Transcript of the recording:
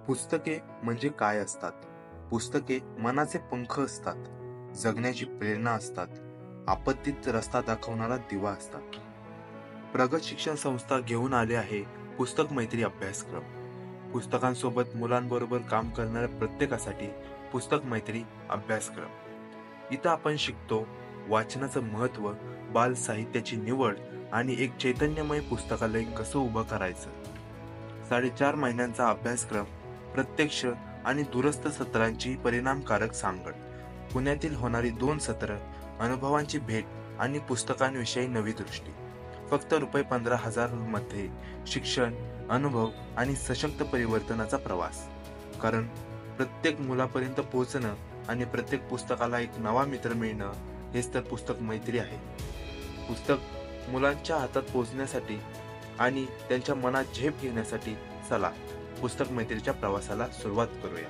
पुस्तके म्हणजे काय असतात? पुस्तके मनाचे पंख असतात, जगण्याची प्रेरणा असतात, आपत्तीत रस्ता दाखवणारा दिवा असतात. प्रगत शिक्षण संस्था घेऊन आले आहे पुस्तक मैत्री अभ्यासक्रम. पुस्तकांसोबत मुलांबरोबर काम करणाऱ्या प्रत्येकासाठी पुस्तक मैत्री अभ्यासक्रम. इथं आपण शिकतो वाचनाचं महत्त्व, बाल साहित्याची निवड आणि एक चैतन्यमय पुस्तकालय कसं उभं करायचं. 4.5 महिन्यांचा अभ्यासक्रम, प्रत्यक्ष आणि दूरस्थ सत्रांची परिणामकारक सांगड, पुण्यातील होणारी 2 सत्र, अनुभवांची भेट आणि पुस्तकांविषयी नवी दृष्टी. फक्त ₹15,000 मध्ये शिक्षण, अनुभव आणि सशक्त परिवर्तनाचा प्रवास. कारण प्रत्येक मुलापर्यंत पोहोचणं आणि प्रत्येक पुस्तकाला एक नवा मित्र मिळणं हेच तर पुस्तक मैत्री आहे. पुस्तक मुलांच्या हातात पोहोचण्यासाठी आणि त्यांच्या मनात झेप घेण्यासाठी चला पुस्तक मैत्रीच्या प्रवासाला सुरुवात करूया.